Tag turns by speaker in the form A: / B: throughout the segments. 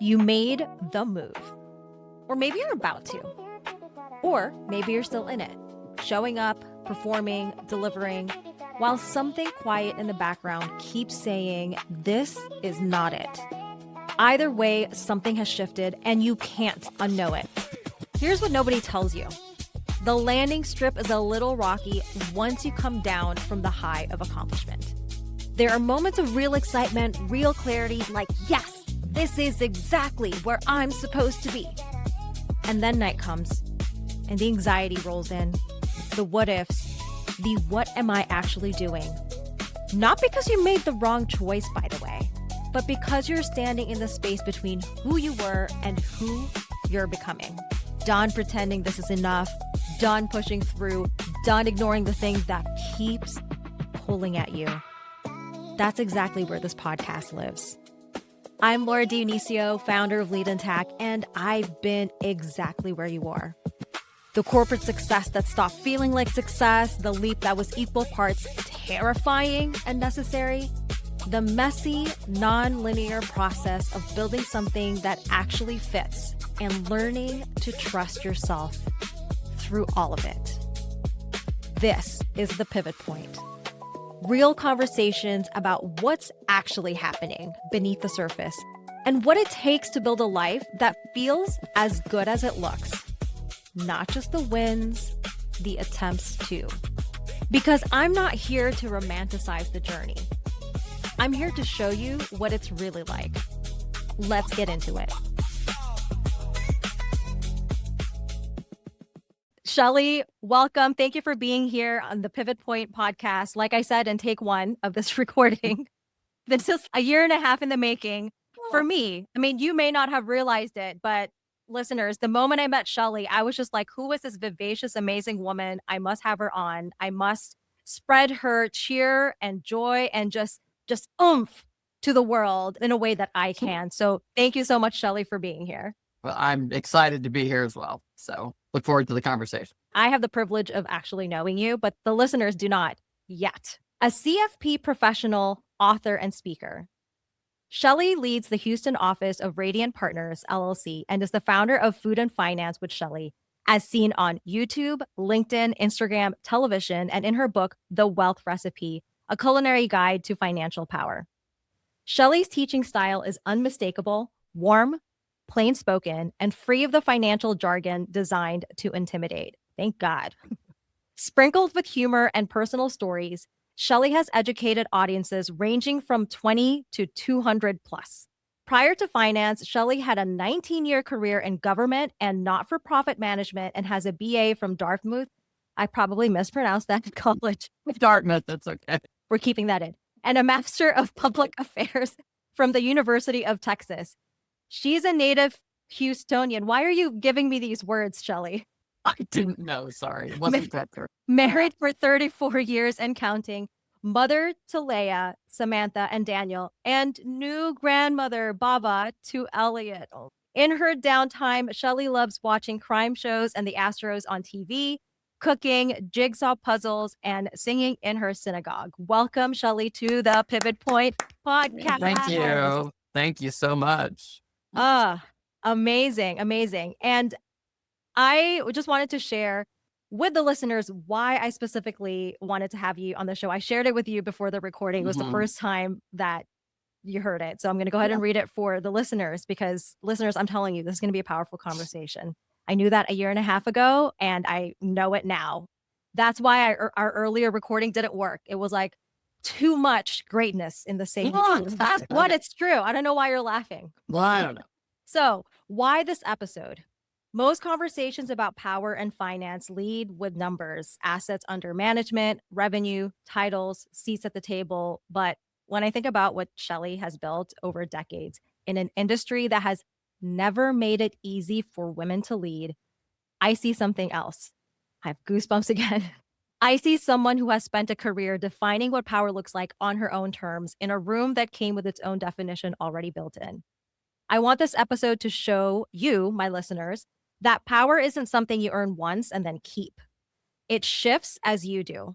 A: You made the move. Or maybe you're about to. Or maybe you're still in it, showing up, performing, delivering, while something quiet in the background keeps saying, this is not it. Either way, something has shifted and you can't unknow it. Here's what nobody tells you. The landing strip is a little rocky once you come down from the high of accomplishment. There are moments of real excitement, real clarity, like, yes, this is exactly where I'm supposed to be. And then night comes, and the anxiety rolls in, the what ifs, the what am I actually doing? Not because you made the wrong choice, by the way, but because you're standing in the space between who you were and who you're becoming. Done pretending this is enough, done pushing through, done ignoring the thing that keeps pulling at you. That's exactly where this podcast lives. I'm Laura Dionisio, founder of Lead Intact, and I've been exactly where you are. The corporate success that stopped feeling like success, the leap that was equal parts terrifying and necessary, the messy, non-linear process of building something that actually fits and learning to trust yourself through all of it. This is the pivot point. Real conversations about what's actually happening beneath the surface and what it takes to build a life that feels as good as it looks. Not just the wins, the attempts too. Because I'm not here to romanticize the journey. I'm here to show you what it's really like. Let's get into it. Shelley, welcome. Thank you for being here on the Pivot Point podcast. Like I said, in take one of this recording, this is a year and a half in the making for me. I mean, you may not have realized it, but listeners, the moment I met Shelley, I was just like, who is this vivacious, amazing woman? I must have her on. I must spread her cheer and joy and just oomph to the world in a way that I can. So thank you so much, Shelley, for being here.
B: Well, I'm excited to be here as well. So look forward to the conversation.
A: I have the privilege of actually knowing you, but the listeners do not yet. A CFP professional, author, and speaker, Shelley leads the Houston office of Radiant Partners, LLC, and is the founder of Food and Finance with Shelley, as seen on YouTube, LinkedIn, Instagram, television, and in her book, The Wealth Recipe, a culinary guide to financial power. Shelley's teaching style is unmistakable, warm, plain spoken, and free of the financial jargon designed to intimidate. Thank God. Sprinkled with humor and personal stories, Shelley has educated audiences ranging from 20 to 200 plus. Prior to finance, Shelley had a 19-year career in government and not-for-profit management and has a BA from Dartmouth. I probably mispronounced that in college.
B: Dartmouth, that's okay.
A: We're keeping that in. And a Master of Public Affairs from the University of Texas. She's a native Houstonian. Why are you giving me these words, Shelley?
B: I didn't know. Sorry. It wasn't that good.
A: Married for 34 years and counting. Mother to Leia, Samantha, and Daniel. And new grandmother, Baba, to Elliot. In her downtime, Shelley loves watching crime shows and the Astros on TV, cooking, jigsaw puzzles, and singing in her synagogue. Welcome, Shelley, to the Pivot Point podcast.
B: Thank you. Thank you so much.
A: Amazing, amazing. And I just wanted to share with the listeners why I specifically wanted to have you on the show. I shared it with you before the recording. It was the first time that you heard it. So I'm going to go ahead and read it for the listeners because listeners, I'm telling you, this is going to be a powerful conversation. I knew that a year and a half ago, and I know it now. That's why our earlier recording didn't work. It was like too much greatness in the same. What? It's true. I don't know why you're laughing.
B: Well, I don't know.
A: So why this episode? Most conversations about power and finance lead with numbers, assets under management, revenue, titles, seats at the table. But when I think about what Shelley has built over decades in an industry that has never made it easy for women to lead, I see something else. I have goosebumps again. I see someone who has spent a career defining what power looks like on her own terms in a room that came with its own definition already built in. I want this episode to show you, my listeners, that power isn't something you earn once and then keep. It shifts as you do.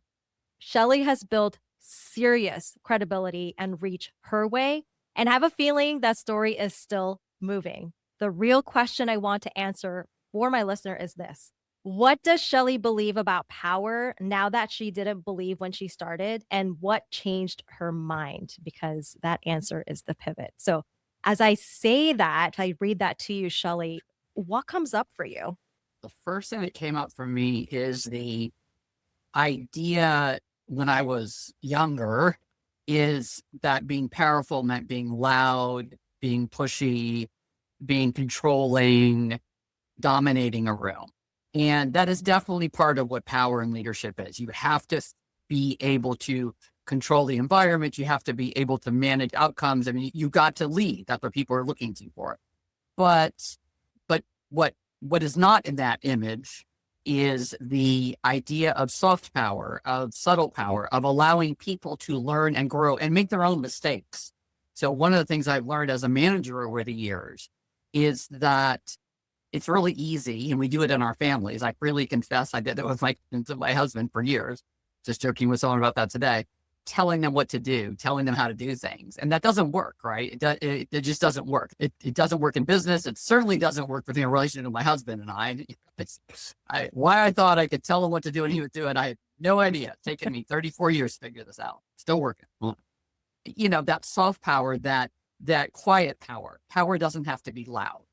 A: Shelley has built serious credibility and reach her way, and I have a feeling that story is still moving. The real question I want to answer for my listener is this. What does Shelley believe about power now that she didn't believe when she started? And what changed her mind? Because that answer is the pivot. So as I say that, I read that to you, Shelley, what comes up for you?
B: The first thing that came up for me is the idea when I was younger is that being powerful meant being loud, being pushy, being controlling, dominating a room. And that is definitely part of what power and leadership is. You have to be able to control the environment. You have to be able to manage outcomes. I mean, you got to lead. That's what people are looking to for. But what is not in that image is the idea of soft power, of subtle power, of allowing people to learn and grow and make their own mistakes. So one of the things I've learned as a manager over the years is that it's really easy, and we do it in our families. I freely confess I did it with my husband for years, just joking with someone about that today, telling them what to do, telling them how to do things. And that doesn't work, right? It just doesn't work. It doesn't work in business. It certainly doesn't work within a relationship with my husband and I. Why I thought I could tell him what to do and he would do it, I had no idea. It's taken me 34 years to figure this out. Still working. That soft power, that quiet power. Power doesn't have to be loud.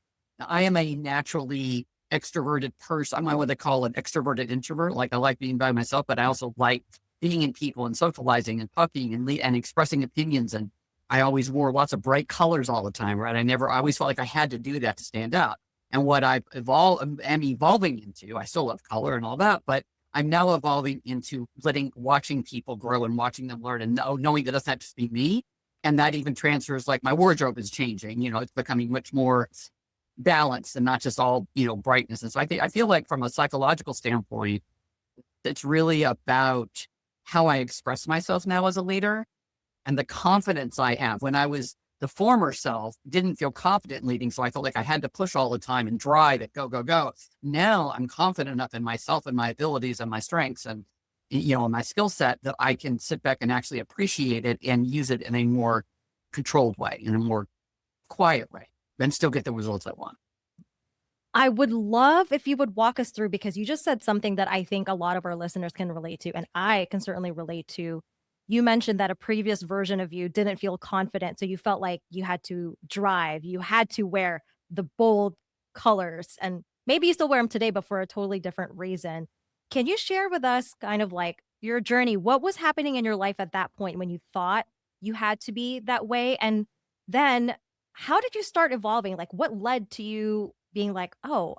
B: Now, I am a naturally extroverted person. I'm what they call an extroverted introvert. Like I like being by myself, but I also like being in people and socializing and talking and expressing opinions. And I always wore lots of bright colors all the time, right? I always felt like I had to do that to stand out. And what am evolving into, I still love color and all that, but I'm now evolving into watching people grow and watching them learn and knowing that it doesn't have to be me. And that even transfers, like my wardrobe is changing, it's becoming much more balanced and not just all, brightness. And so I feel like from a psychological standpoint, it's really about how I express myself now as a leader and the confidence I have. When I was the former self, didn't feel confident leading. So I felt like I had to push all the time and drive it, go, go, go. Now I'm confident enough in myself and my abilities and my strengths and, my skill set that I can sit back and actually appreciate it and use it in a more controlled way, in a more quiet way, and still get the results I want.
A: I would love if you would walk us through, because you just said something that I think a lot of our listeners can relate to, and I can certainly relate to. You mentioned that a previous version of you didn't feel confident, so you felt like you had to drive, you had to wear the bold colors, and maybe you still wear them today, but for a totally different reason. Can you share with us kind of like your journey? What was happening in your life at that point when you thought you had to be that way? And then how did you start evolving? Like what led to you being like, oh,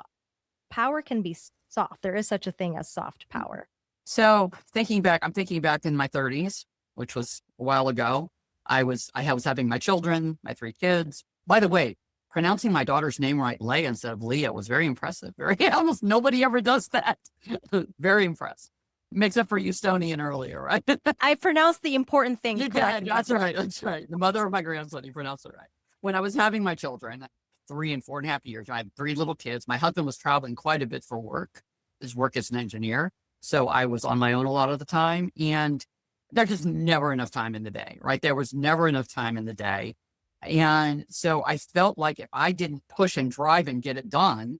A: power can be soft. There is such a thing as soft power.
B: So I'm thinking back in my 30s, which was a while ago. I was having my children, my 3 kids. By the way, pronouncing my daughter's name right, Leia instead of Leah, was very impressive. Almost nobody ever does that. Very impressed. Except for Houstonian earlier, right?
A: I pronounced the important things correctly.
B: That's right. That's right. The mother of my grandson, he pronounced it right. When I was having my children, 3 and 4.5 years, I had 3 little kids. My husband was traveling quite a bit for work. His work as an engineer. So I was on my own a lot of the time. And there's just never enough time in the day, right? There was never enough time in the day. And so I felt like if I didn't push and drive and get it done,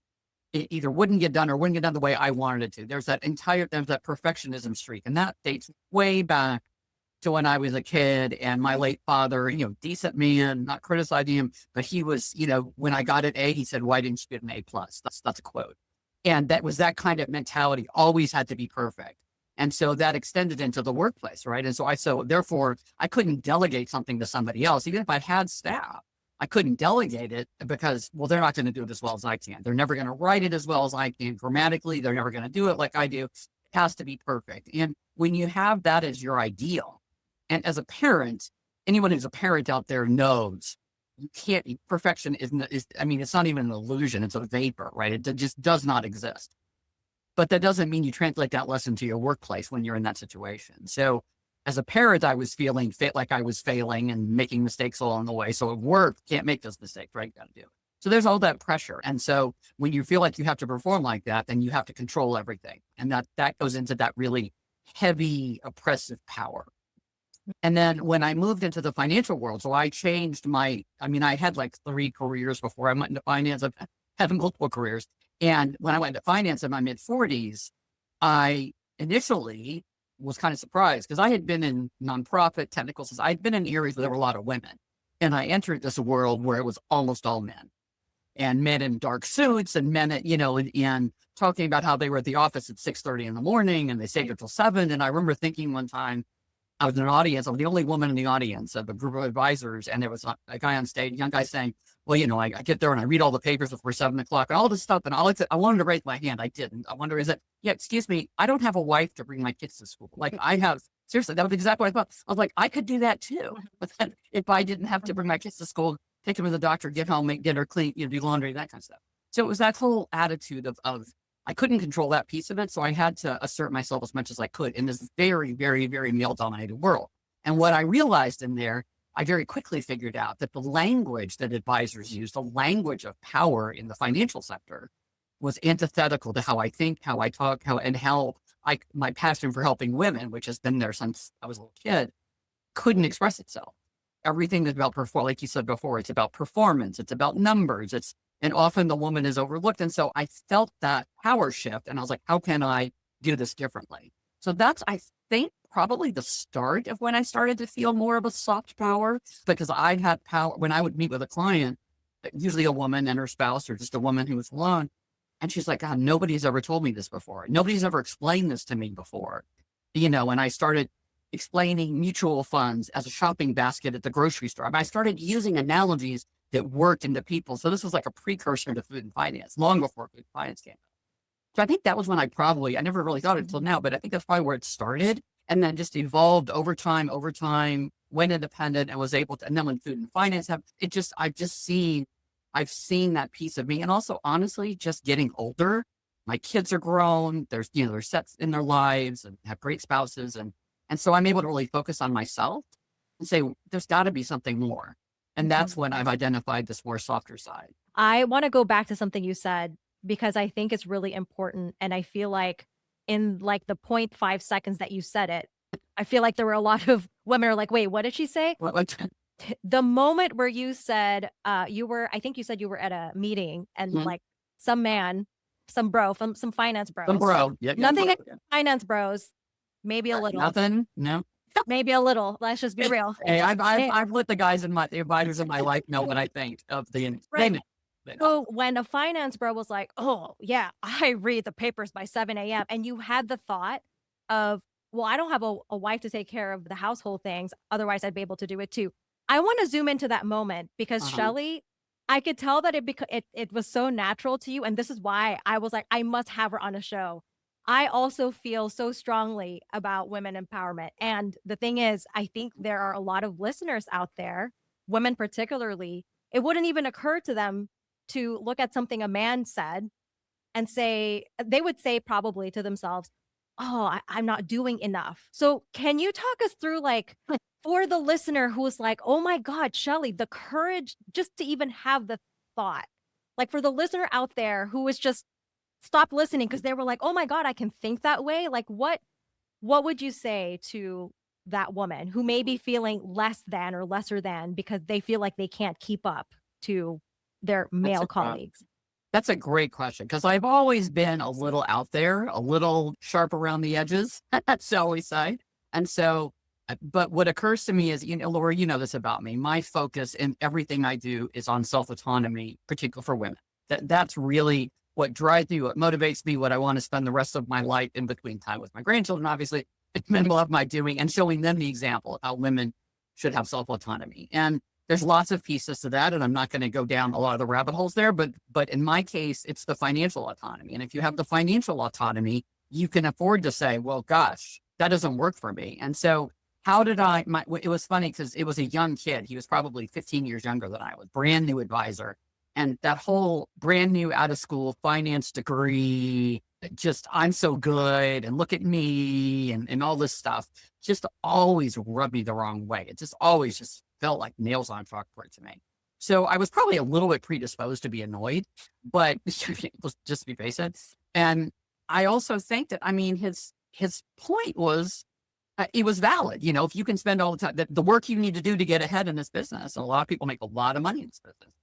B: it either wouldn't get done or wouldn't get done the way I wanted it to. There's that perfectionism streak. And that dates way back to when I was a kid, and my late father, decent man, not criticizing him, but he was, when I got an A, he said, "Why didn't you get an A plus?" That's a quote. And that was that kind of mentality, always had to be perfect. And so that extended into the workplace, right? And so therefore I couldn't delegate something to somebody else. Even if I had staff, I couldn't delegate it because, well, they're not going to do it as well as I can. They're never going to write it as well as I can grammatically. They're never going to do it like I do. It has to be perfect. And when you have that as your ideal, and as a parent, anyone who's a parent out there knows you can't, perfection it's not even an illusion. It's a vapor, right? It just does not exist. But that doesn't mean you translate that lesson to your workplace when you're in that situation. So as a parent, I was feeling like I was failing and making mistakes along the way. So at work, can't make those mistakes, right? Got to do it. So there's all that pressure. And so when you feel like you have to perform like that, then you have to control everything. And that goes into that really heavy, oppressive power. And then when I moved into the financial world, so I changed I had like 3 careers before I went into finance. I've had multiple careers. And when I went into finance in my mid 40s, I initially was kind of surprised because I had been in nonprofit technical, I'd been in areas where there were a lot of women. And I entered this world where it was almost all men, and men in dark suits, and men, and talking about how they were at the office at 6:30 in the morning and they stayed until 7. And I remember thinking one time, I was in an audience. I was the only woman in the audience of a group of advisors. And there was a guy on stage, a young guy saying, well, I get there and I read all the papers before 7 o'clock and all this stuff. And I wanted to raise my hand. I didn't. I wonder, excuse me, I don't have a wife to bring my kids to school. Like seriously, that was exactly what I thought. I was like, I could do that too. But then if I didn't have to bring my kids to school, take them to the doctor, get home, make dinner, clean, do laundry, that kind of stuff. So it was that whole attitude of I couldn't control that piece of it. So I had to assert myself as much as I could in this very, very, very male dominated world. And what I realized in there, I very quickly figured out that the language that advisors use, the language of power in the financial sector, was antithetical to how I think, how I talk, my passion for helping women, which has been there since I was a little kid, couldn't express itself. Everything is about like you said before, it's about performance, it's about numbers, and often the woman is overlooked. And so I felt that power shift and I was like, how can I do this differently? So that's, I think, probably the start of when I started to feel more of a soft power, because I had power when I would meet with a client, usually a woman and her spouse or just a woman who was alone. And she's like, God, nobody's ever told me this before. Nobody's ever explained this to me before. And I started explaining mutual funds as a shopping basket at the grocery store. I started using analogies that worked into people. So this was like a precursor to food and finance, long before food and finance came out. So I think that was when I never really thought it until now, but I think that's probably where it started, and then just evolved over time, went independent and was able to, and then when food and finance I've seen that piece of me. And also, honestly, just getting older, my kids are grown, they're set in their lives and have great spouses. And so I'm able to really focus on myself and say, there's got to be something more. And that's when I've identified this more softer side.
A: I want to go back to something you said, because I think it's really important. And I feel like in like the 0.5 seconds that you said it, I feel like there were a lot of women are like, wait, what did she say? The moment where you said I think you said you were at a meeting and like some man, some bro, from some finance bros.
B: Some bro. Yeah,
A: nothing against finance bros. Maybe a little.
B: Nothing. No.
A: Maybe a little. Let's just be real.
B: Hey, I've let the advisors in my life know what I think of the.
A: Right. So when a finance bro was like, oh yeah, I read the papers by 7 a.m. and you had the thought of, well, I don't have a wife to take care of the household things. Otherwise I'd be able to do it too. I want to zoom into that moment because Shelley, I could tell that it was so natural to you. And this is why I was like, I must have her on a show. I also feel so strongly about women empowerment. And the thing is, I think there are a lot of listeners out there, women particularly, it wouldn't even occur to them to look at something a man said and they would say probably to themselves, oh, I'm not doing enough. So can you talk us through, like, for the listener who is like, oh my God, Shelley, the courage just to even have the thought, like for the listener out there who is just stopped listening because they were like, oh my God, I can think that way. Like what would you say to that woman who may be feeling less than or lesser than because they feel like they can't keep up to their male colleagues?
B: That's a great question, because I've always been a little out there, a little sharp around the edges, shall we say. And so, but what occurs to me is, Laura, you know this about me. My focus in everything I do is on self-autonomy, particularly for women. That's really what drives me, what motivates me, what I want to spend the rest of my life in between time with my grandchildren, obviously, in the middle of my doing, and showing them the example of how women should have self-autonomy. And there's lots of pieces to that, and I'm not going to go down a lot of the rabbit holes there, but in my case, it's the financial autonomy. And if you have the financial autonomy, you can afford to say, well, gosh, that doesn't work for me. And so how did it was funny because it was a young kid. He was probably 15 years younger than I was, brand new advisor. And that whole brand new out of school finance degree, just I'm so good and look at me and all this stuff just always rubbed me the wrong way. It just always just felt like nails on chalkboard to me. So I was probably a little bit predisposed to be annoyed, but just to be basic. And I also think that, his point was, it was valid. You know, if you can spend all the time, the work you need to do to get ahead in this business, and a lot of people make a lot of money in this business,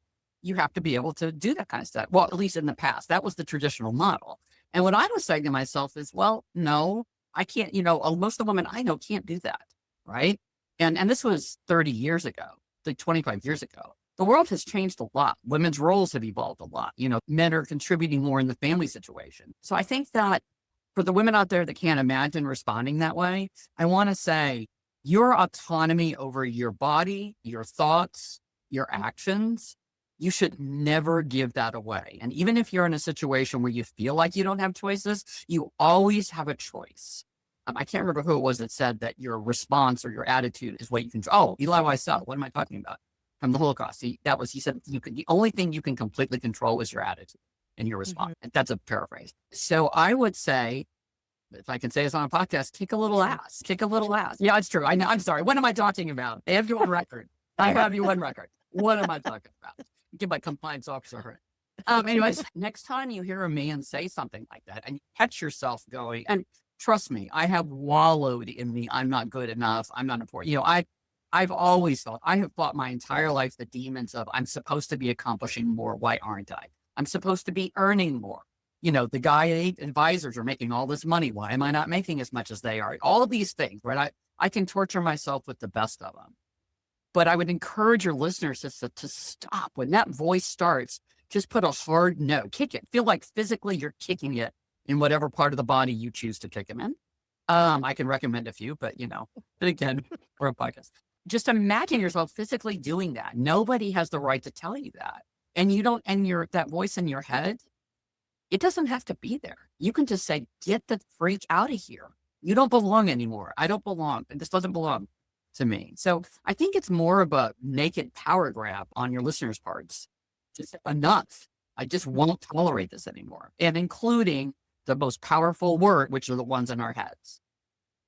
B: you have to be able to do that kind of stuff. Well, at least in the past, that was the traditional model. And what I was saying to myself is, well, no, I can't, you know, most of the women I know can't do that. Right. And this was 30 years ago, like 25 years ago. The world has changed a lot. Women's roles have evolved a lot. You know, men are contributing more in the family situation. So I think that for the women out there that can't imagine responding that way, I want to say your autonomy over your body, your thoughts, your actions, you should never give that away. And even if you're in a situation where you feel like you don't have choices, you always have a choice. I can't remember who it was that said that your response or your attitude is what you control. Oh, Eli Wiesel. What am I talking about? From the Holocaust. He said, the only thing you can completely control is your attitude and your response. And that's a paraphrase. So I would say, if I can say this on a podcast, kick a little ass. Yeah, it's true. I know. I'm sorry. What am I talking about? I have you on record. I have you on record. What am I talking about? Give my compliance officer a hurt. Anyways, next time you hear a man say something like that and you catch yourself going, and trust me, I have wallowed in the I'm not good enough, I'm not important. You know, I've always thought, I have fought my entire life the demons of I'm supposed to be accomplishing more. Why aren't I? I'm supposed to be earning more. You know, the guy advisors are making all this money. Why am I not making as much as they are? All of these things, right? I can torture myself with the best of them. But I would encourage your listeners to stop. When that voice starts, just put a hard no, kick it. Feel like physically you're kicking it in whatever part of the body you choose to kick him in. I can recommend a few, but again, we're a podcast. Just imagine yourself physically doing that. Nobody has the right to tell you that. And you don't, and that voice in your head, it doesn't have to be there. You can just say, get the freak out of here. You don't belong anymore. I don't belong. This doesn't belong to me. So I think it's more of a naked power grab on your listeners' parts. Just enough. I just won't tolerate this anymore. And including the most powerful word, which are the ones in our heads.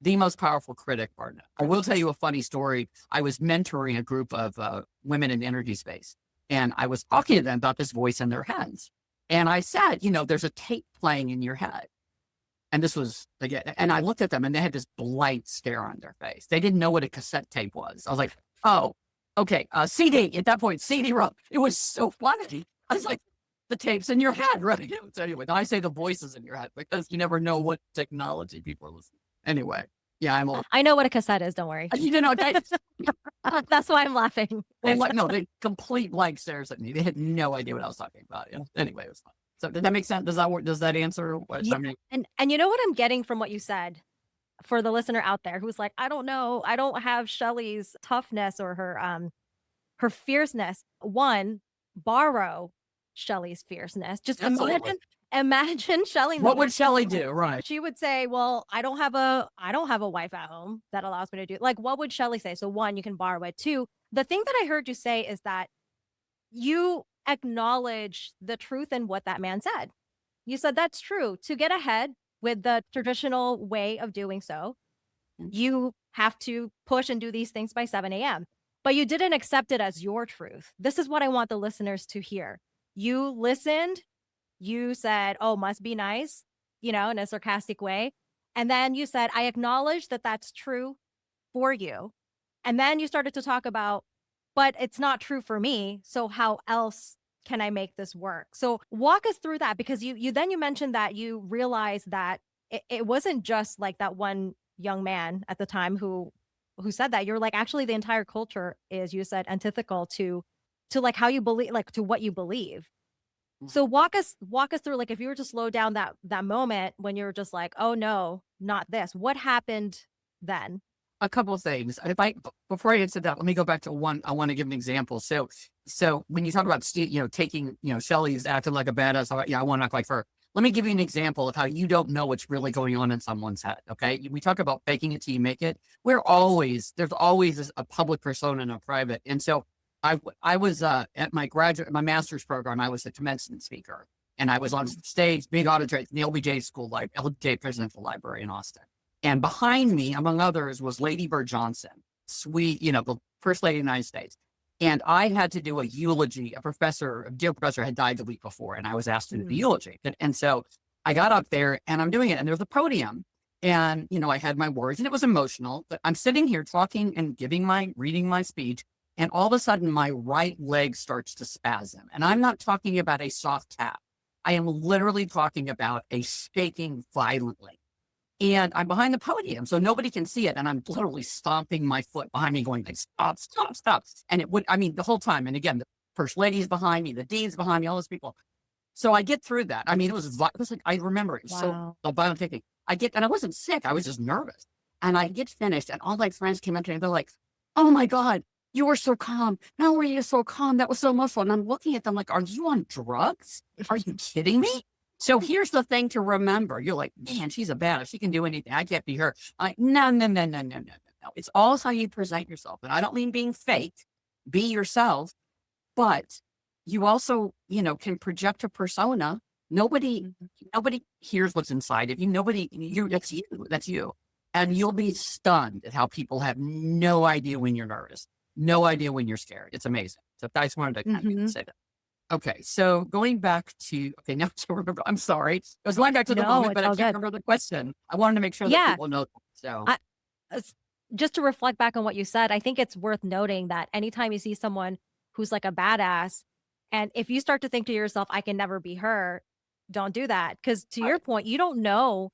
B: The most powerful critic partner. I will tell you a funny story. I was mentoring a group of women in the energy space, and I was talking to them about this voice in their heads. And I said, there's a tape playing in your head. And this was, again, and I looked at them and they had this blank stare on their face. They didn't know what a cassette tape was. I was like, oh, okay. CD, at that point, CD-ROM. It was so funny. I was like, the tape's in your head, right? So anyway, I say the voices in your head because you never know what technology people are listening. Anyway, yeah, I'm old.
A: I know what a cassette is. Don't worry. That's why I'm laughing.
B: They complete blank stares at me. They had no idea what I was talking about. Yeah. Anyway, it was fun. So did that make sense? Does that answer what I mean?
A: And you know what I'm getting from what you said for the listener out there who's like, I don't know, I don't have Shelley's toughness or her fierceness. One, borrow Shelley's fierceness. Just imagine Shelley.
B: What would Shelley do? Right.
A: She would say, well, I don't have a wife at home that allows me to do, like, what would Shelley say? So one, you can borrow it. Two, the thing that I heard you say is that you acknowledge the truth in what that man said. You said that's true. To get ahead with the traditional way of doing so, you have to push and do these things by 7 a.m. But you didn't accept it as your truth. This is what I want the listeners to hear. You listened. You said, oh, must be nice, in a sarcastic way. And then you said, I acknowledge that that's true for you. And then you started to talk about, but it's not true for me. So how else can I make this work? So walk us through that, because you mentioned that you realized that it wasn't just like that one young man at the time who said that. You're like, actually, the entire culture is, you said, antithetical to like how you believe, like to what you believe. So walk us through, like, if you were to slow down that moment when you were just like, oh no, not this. What happened then?
B: A couple of things. Before I answer that, let me go back to one. I want to give an example. So when you talk about, taking, Shelley's acting like a badass, I want to act like her. Let me give you an example of how you don't know what's really going on in someone's head. Okay. We talk about faking it till you make it. There's always a public persona and a private. And so I was at my master's program, I was a commencement speaker, and I was on stage, big auditorium, the LBJ School, LBJ Presidential Library in Austin. And behind me, among others, was Lady Bird Johnson, sweet, the First Lady of the United States. And I had to do a eulogy. A dear professor had died the week before, and I was asked to do the eulogy. And so I got up there and I'm doing it, and there's a podium. And, I had my words and it was emotional, but I'm sitting here talking and reading my speech. And all of a sudden my right leg starts to spasm. And I'm not talking about a soft tap. I am literally talking about a shaking violently. And I'm behind the podium, so nobody can see it. And I'm literally stomping my foot behind me going like, stop, stop, stop. And the whole time. And again, the first lady's behind me, the dean's behind me, all those people. So I get through that. It was like, I remember it was so violent taking. And I wasn't sick. I was just nervous. And I get finished and all my friends came up to me and they're like, oh my God, you were so calm. How were you so calm? That was so emotional. And I'm looking at them like, are you on drugs? Are you kidding me? So here's the thing to remember. You're like, man, she's a badass. She can do anything. I can't be her. No. It's all how you present yourself. And I don't mean being fake. Be yourself. But you also, can project a persona. Nobody hears what's inside of you. That's you. And you'll be stunned at how people have no idea when you're nervous, no idea when you're scared. It's amazing. So I just wanted to kind of say that. Okay, so going back to, now I remember, I'm sorry. I was going back to the moment, but I can't remember the question. I wanted to make sure that people know. So
A: just to reflect back on what you said, I think it's worth noting that anytime you see someone who's like a badass, and if you start to think to yourself, I can never be her, don't do that. Because to your point, you don't know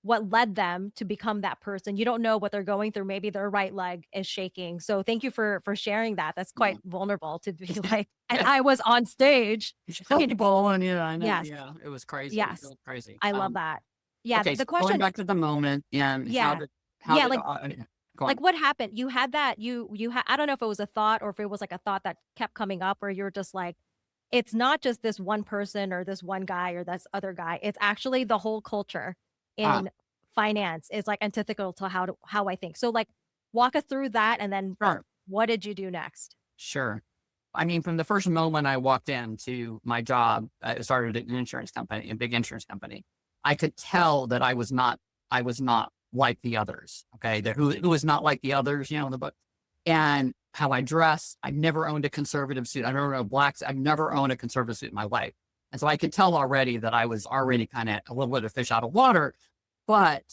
A: what led them to become that person. You don't know what they're going through. Maybe their right leg is shaking. So thank you for sharing that. That's quite vulnerable to be like, and I was on stage.
B: I know.
A: Yes.
B: Yeah, it was crazy.
A: Yes.
B: It was crazy.
A: I love that. Yeah.
B: Okay,
A: the question,
B: going back to the moment and
A: like what happened? You had that, I don't know if it was a thought or if it was like a thought that kept coming up where you're just like, it's not just this one person or this one guy or this other guy. It's actually the whole culture in finance is like antithetical to how I think. So like walk us through that. And then what did you do next?
B: Sure. From the first moment I walked into my job, I started at an insurance company, a big insurance company. I could tell that I was not like the others. Okay. Who was not like the others, in the book. And how I dress, I've never owned a conservative suit. I've never owned a conservative suit in my life. And so I could tell already that I was already kind of a little bit of fish out of water, but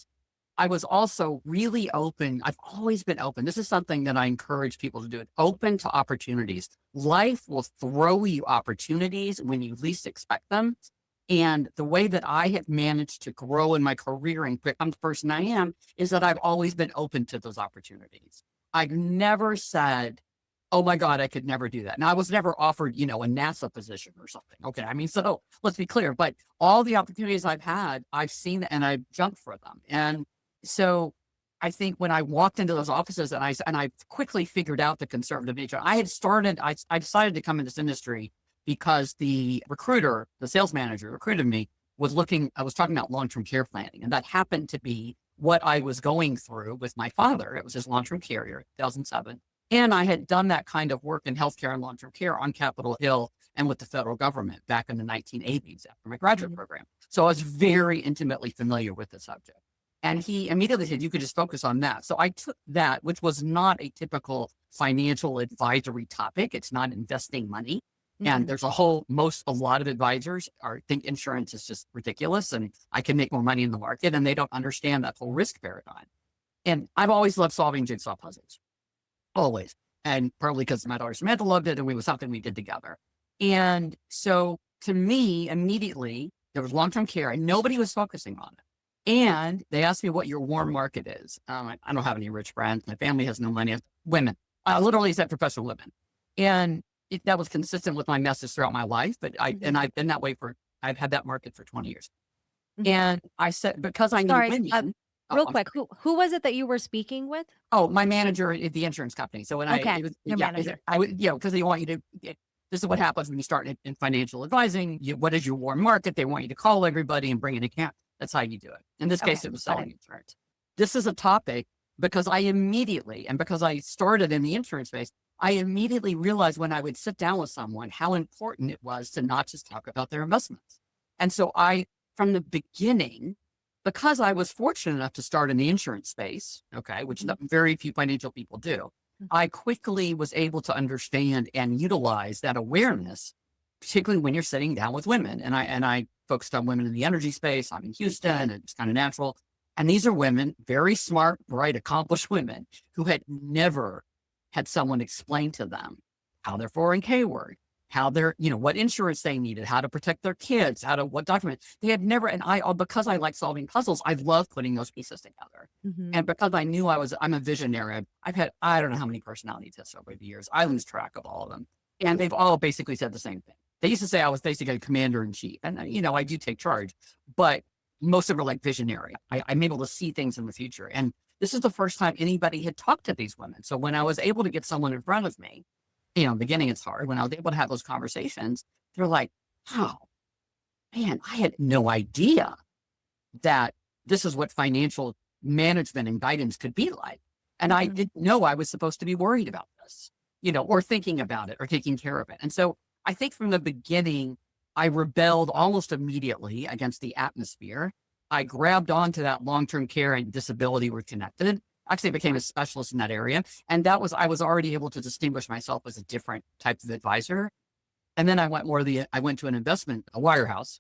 B: I was also really open. I've always been open. This is something that I encourage people to do. Open to opportunities. Life will throw you opportunities when you least expect them. And the way that I have managed to grow in my career and become the person I am is that I've always been open to those opportunities. I've never said, oh my God, I could never do that. Now, I was never offered, a NASA position or something. Okay. So let's be clear, but all the opportunities I've had, I've seen and I've jumped for them. And so I think when I walked into those offices and I quickly figured out the conservative nature, I decided to come in this industry because the recruiter, the sales manager recruited me, I was talking about long-term care planning. And that happened to be what I was going through with my father. It was his long-term carrier in 2007. And I had done that kind of work in healthcare and long-term care on Capitol Hill and with the federal government back in the 1980s after my graduate program. So I was very intimately familiar with the subject. And he immediately said, you could just focus on that. So I took that, which was not a typical financial advisory topic. It's not investing money. And there's a lot of advisors think insurance is just ridiculous and I can make more money in the market, and they don't understand that whole risk paradigm. And I've always loved solving jigsaw puzzles, always. And partly because my daughter Samantha loved it and it was something we did together. And so to me, immediately, there was long-term care and nobody was focusing on it. And they asked me what your warm market is. I don't have any rich friends. My family has no money. Women. I literally said professional women. And that was consistent with my message throughout my life, but I've been that way I've had that market for 20 years. And I said, because I knew women.
A: Real quick, who was it that you were speaking with?
B: Oh, my manager at the insurance company. So when
A: manager.
B: I would, because they want you to, this is what happens when you start in financial advising. What is your warm market? They want you to call everybody and bring an account. That's how you do it. In this case, it was selling insurance. This is a topic because because I started in the insurance space, I immediately realized when I would sit down with someone, how important it was to not just talk about their investments. And so from the beginning, because I was fortunate enough to start in the insurance space, which very few financial people do, I quickly was able to understand and utilize that awareness, particularly when you're sitting down with women. And I focused on women in the energy space. I'm in Houston, and it's kind of natural. And these are women, very smart, bright, accomplished women who had never had someone explain to them how their 401k worked, how their, what insurance they needed, how to protect their kids, what documents. They had never, and because I like solving puzzles, I've loved putting those pieces together. And because I knew I'm a visionary, I've had, I don't know how many personality tests over the years. I lose track of all of them. And they've all basically said the same thing. They used to say I was basically a commander in chief. And, I do take charge, but most of them are like visionary. I'm able to see things in the future. And this is the first time anybody had talked to these women. So when I was able to get someone in front of me, in the beginning, it's hard. When I was able to have those conversations, they're like, oh, man, I had no idea that this is what financial management and guidance could be like. And I didn't know I was supposed to be worried about this, or thinking about it or taking care of it. And so I think from the beginning, I rebelled almost immediately against the atmosphere. I grabbed onto that long-term care and disability were connected. Actually, I became a specialist in that area. And I was already able to distinguish myself as a different type of advisor. And then I went to an investment, a wirehouse.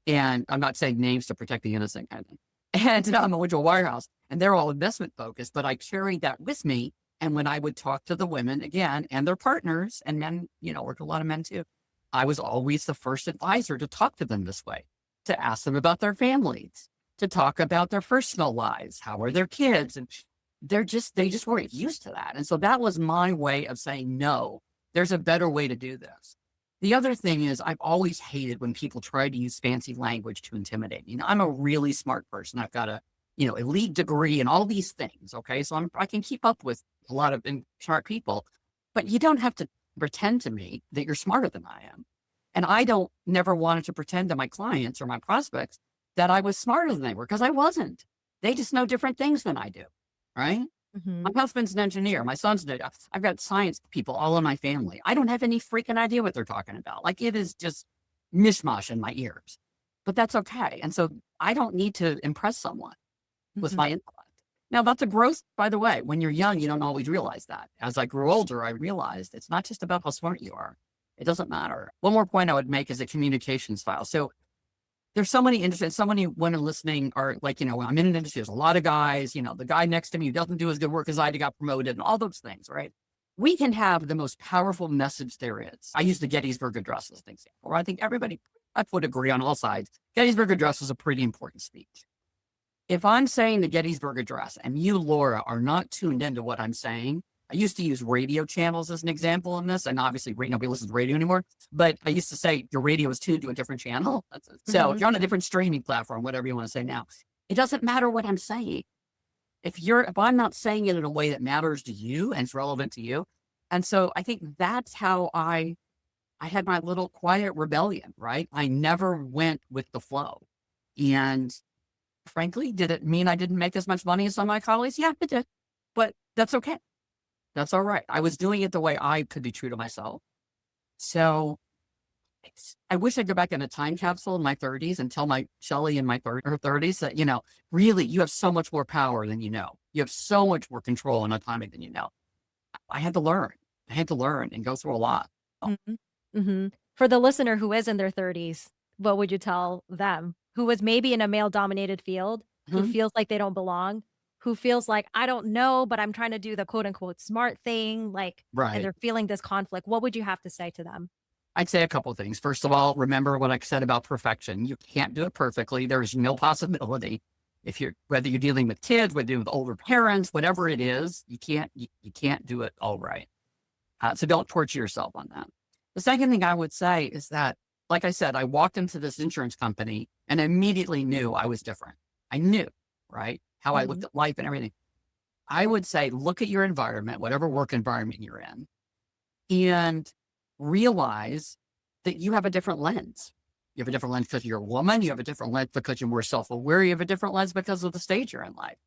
B: And I'm not saying names to protect the innocent kind of thing. And I went to a wirehouse and they're all investment focused, but I carried that with me. And when I would talk to the women again and their partners and men, worked a lot of men too, I was always the first advisor to talk to them this way, to ask them about their families, to talk about their personal lives. How are their kids? And they just weren't used to that. And so that was my way of saying, no, there's a better way to do this. The other thing is I've always hated when people try to use fancy language to intimidate me. I'm a really smart person. I've got a, elite degree and all these things. Okay. So I can keep up with a lot of smart people, but you don't have to pretend to me that you're smarter than I am. And I never wanted to pretend to my clients or my prospects that I was smarter than they were, because I wasn't. They just know different things than I do. Right. My husband's an engineer. My son's I've got science people all in my family. I don't have any freaking idea what they're talking about. Like, it is just mishmash in my ears, but that's okay. And so I don't need to impress someone with my intellect. Now, that's a growth, by the way. When you're young, you don't always realize that. As I grew older, I realized it's not just about how smart you are. It doesn't matter. One more point I would make is a communication style. So there's so many women listening are like, when I'm in an industry, there's a lot of guys, the guy next to me who doesn't do as good work as I did, got promoted and all those things, right? We can have the most powerful message there is. I use the Gettysburg Address as an example, where I think everybody would agree on all sides. Gettysburg Address is a pretty important speech. If I'm saying the Gettysburg Address and you, Laura, are not tuned into what I'm saying, I used to use radio channels as an example in this, and obviously nobody listens to radio anymore, but I used to say your radio is tuned to a different channel. So if you're on a different streaming platform, whatever you want to say now, it doesn't matter what I'm saying. If I'm not saying it in a way that matters to you and it's relevant to you. And so I think that's how I had my little quiet rebellion, right? I never went with the flow. And frankly, did it mean I didn't make as much money as some of my colleagues? Yeah, it did. But that's okay. That's all right. I was doing it the way I could be true to myself. So I wish I'd go back in a time capsule in my 30s and tell my Shelley in my 30s that, really, you have so much more power than you know. You have so much more control and autonomy than you know. I had to learn. And go through a lot.
A: For the listener who is in their 30s, what would you tell them? Who was maybe in a male-dominated field, who feels like they don't belong, who feels like, I don't know, but I'm trying to do the quote unquote smart thing, and they're feeling this conflict. What would you have to say to them?
B: I'd say a couple of things. First of all, remember what I said about perfection. You can't do it perfectly. There's no possibility. Whether you're dealing with kids, whether you're dealing with older parents, whatever it is, you can't do it all right. So don't torture yourself on that. The second thing I would say is that, like I said, I walked into this insurance company and immediately knew I was different. I knew, right? How I looked at life and everything. I would say, look at your environment, whatever work environment you're in, and realize that you have a different lens. You have a different lens because you're a woman. You have a different lens because you're more self-aware. You have a different lens because of the stage you're in life.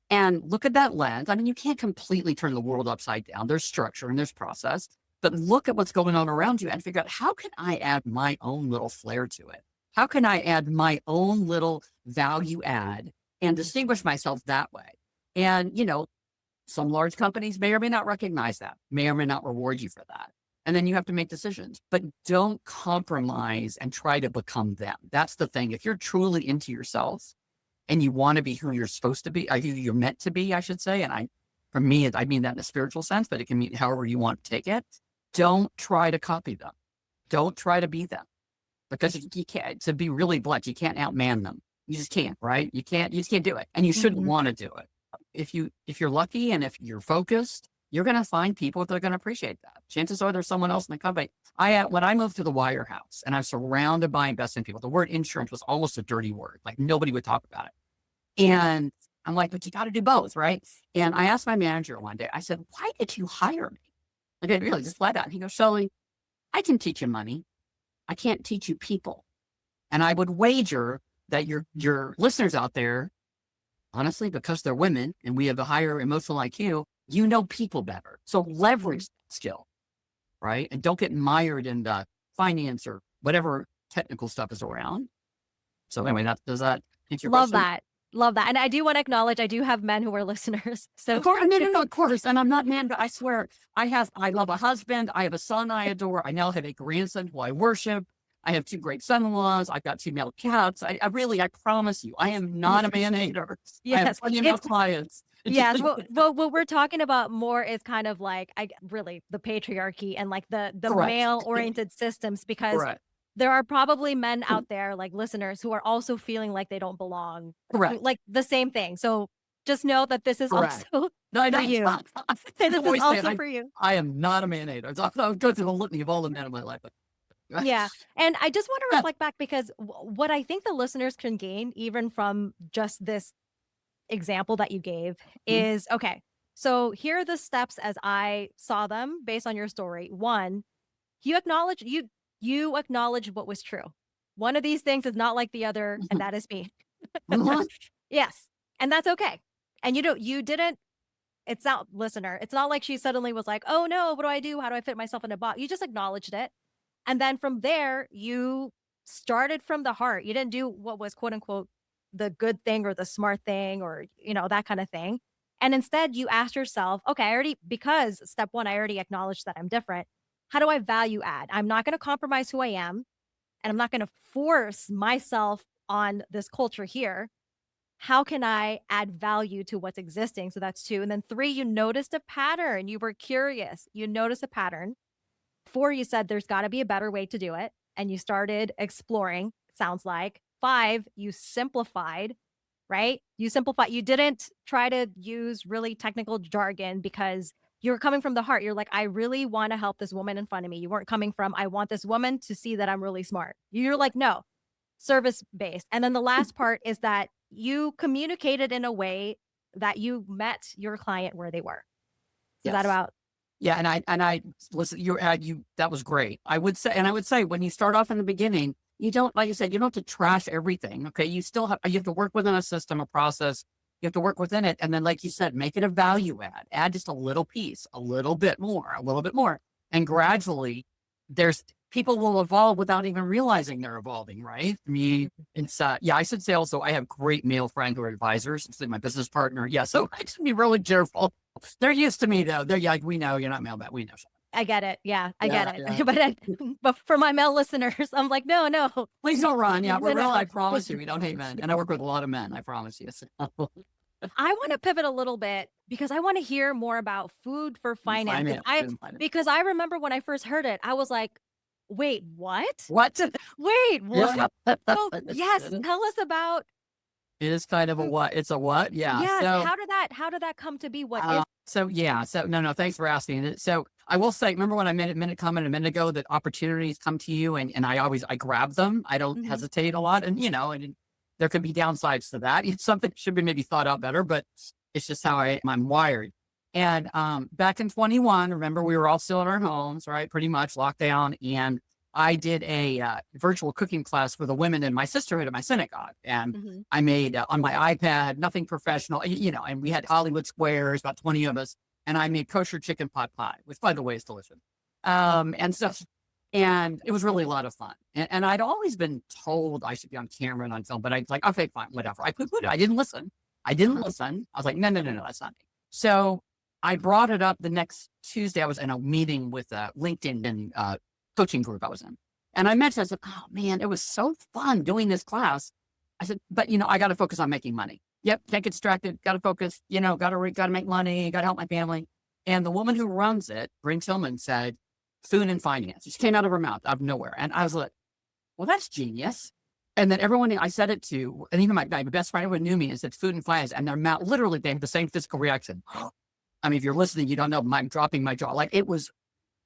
B: And look at that lens. I mean, you can't completely turn the world upside down. There's structure and there's process, but look at what's going on around you and figure out, how can I add my own little flair to it? How can I add my own little value add and distinguish myself that way? And, some large companies may or may not recognize that, may or may not reward you for that. And then you have to make decisions, but don't compromise and try to become them. That's the thing. If you're truly into yourself and you want to be who you're supposed to be, who you're meant to be, I should say. And for me, I mean that in a spiritual sense, but it can mean however you want to take it. Don't try to copy them. Don't try to be them, because you can't. To be really blunt, you can't outman them. You just can't, right? You just can't do it, and you shouldn't want to do it. If you're lucky and if you're focused, you're going to find people that are going to appreciate that. Chances are there's someone else in the company. When I moved to the Wire House and I'm surrounded by investing people, the word insurance was almost a dirty word. Like nobody would talk about it. And I'm like, but you got to do both, right? And I asked my manager one day, I said, why did you hire me? I did really just flat out. He goes, Shelley, I can teach you money. I can't teach you people. And I would wager that your listeners out there, honestly, because they're women and we have a higher emotional IQ, you know people better. So leverage that skill, right? And don't get mired in the finance or whatever technical stuff is around. So anyway, does that answer your question?
A: Love that. And I do want to acknowledge, I do have men who are listeners. So
B: of course, no, of course. And I'm not man, but I swear, I love a husband. I have a son I adore. I now have a grandson who I worship. I have 2 great son-in-laws. I've got 2 male cats. I promise you, I am not a man-hater.
A: Yes,
B: I have plenty of male clients.
A: Yes. Well, what we're talking about more is kind of like, really the patriarchy and like the male-oriented systems, because there are probably men out there, like listeners, who are also feeling like they don't belong. Like the same thing. So just know that this is also for you. This is also for you.
B: I am not a man-hater. I'll go through the litany of all the men in my life.
A: Yeah. And I just want to reflect back, because what I think the listeners can gain even from just this example that you gave is, okay, so here are the steps as I saw them based on your story. 1, you acknowledge what was true. One of these things is not like the other, and that is me. Yes. And that's okay. And you didn't, it's not, listener, it's not like she suddenly was like, oh no, what do I do? How do I fit myself in a box? You just acknowledged it. And then from there, you started from the heart. You didn't do what was quote unquote the good thing or the smart thing or, that kind of thing. And instead you asked yourself, okay, because step 1, I already acknowledged that I'm different. How do I value add? I'm not going to compromise who I am, and I'm not going to force myself on this culture here. How can I add value to what's existing? So that's 2. And then 3, you noticed a pattern. You were curious. You noticed a pattern. 4, you said there's got to be a better way to do it. And you started exploring, it sounds like. 5, you simplified, right? You simplified. You didn't try to use really technical jargon because you're coming from the heart. You're like, I really want to help this woman in front of me. You weren't coming from, I want this woman to see that I'm really smart. You're like, no, service-based. And then the last part is that you communicated in a way that you met your client where they were. Is that about?
B: Yeah. And I listen, that was great. I would say when you start off in the beginning, you don't, like you said, you don't have to trash everything. Okay. You have to work within a system, a process. You have to work within it. And then, like you said, make it a value add just a little piece, a little bit more. And gradually people will evolve without even realizing they're evolving. Right. I mean, it's, I should say also, I have great male friends who are advisors, including my business partner. Yeah. So I just be really careful. They're used to me though. They're like, we know you're not male, but we know.
A: I get it. Yeah, I get it. Yeah. But for my male listeners, I'm like, no.
B: Please don't run. Yeah, we're real. I promise you, we don't hate men. And I work with a lot of men. I promise you.
A: I want to pivot a little bit because I want to hear more about food for finance. Because I remember when I first heard it, I was like, wait, what?
B: What?
A: Wait, what? Oh, yes. Tell us about.
B: It is kind of a what? It's a what? Yeah.
A: Yeah. So, how did that come to be? What is?
B: So no, thanks for asking it. So I will say, remember when I made a comment a minute ago that opportunities come to you and I grab them. I don't hesitate a lot. And, and there can be downsides to that. It's something that should be maybe thought out better, but it's just how I'm wired. And back in 21, remember, we were all still in our homes, right? Pretty much locked down. And I did a virtual cooking class for the women in my sisterhood at my synagogue. And I made on my iPad, nothing professional, and we had Hollywood squares, about 20 of us. And I made kosher chicken pot pie, which, by the way, is delicious. And it was really a lot of fun. And I'd always been told I should be on camera and on film, but I was like, okay, fine, whatever. I poo-pooed it. I didn't listen. I was like, no, that's not me. So I brought it up the next Tuesday. I was in a meeting with LinkedIn and coaching group I was in. And I mentioned, I said, oh man, it was so fun doing this class. I said, but I got to focus on making money. Yep. Can't get distracted. Got to focus, got to make money, got to help my family. And the woman who runs it, Bryn Tillman, said, food and finance. It just came out of her mouth, out of nowhere. And I was like, well, that's genius. And then everyone I said it to, and even my best friend, everyone knew me, and said food and finance. And their mouth, literally, they have the same physical reaction. I mean, if you're listening, you don't know, I'm dropping my jaw. Like, it was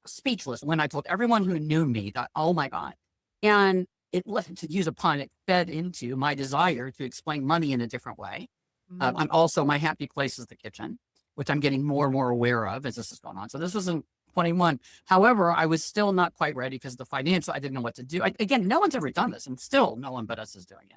B: speechless when I told everyone who knew me that, oh my God. And it, to use a pun, it fed into my desire to explain money in a different way. I'm also, my happy place is the kitchen, which I'm getting more and more aware of as this is going on. So this was in 21. However, I was still not quite ready because the financial, I didn't know what to do. Again, no one's ever done this, and still no one but us is doing it.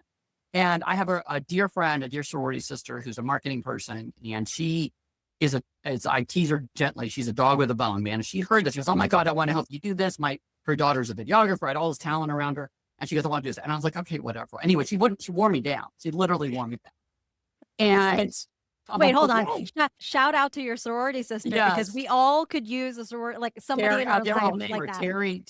B: And I have a dear friend, a dear sorority sister who's a marketing person, and she is I tease her gently, she's a dog with a bone, man. And she heard this. She goes, oh my God, I want to help you do this. Her daughter's a videographer, had all this talent around her. And she goes, I want to do this. And I was like, okay, whatever. Anyway, she wore me down. She literally wore me down. And
A: wait, hold on. Shout out to your sorority sister, because we all could use a sorority, like somebody in our life like that.
B: Terry.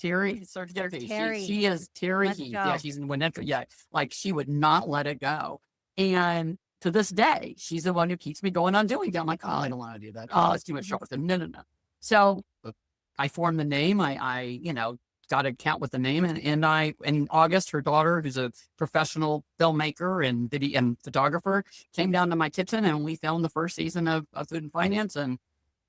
B: She is Terry. Yeah, she's in Winnetka. Yeah, like she would not let it go. And to this day, she's the one who keeps me going on doing that. I'm like, oh, I don't want to do that. Oh, it's too much trouble. No. So I formed the name. I got an account with the name, and in August, her daughter, who's a professional filmmaker and photographer, came down to my kitchen, and we filmed the first season of Food and Finance, and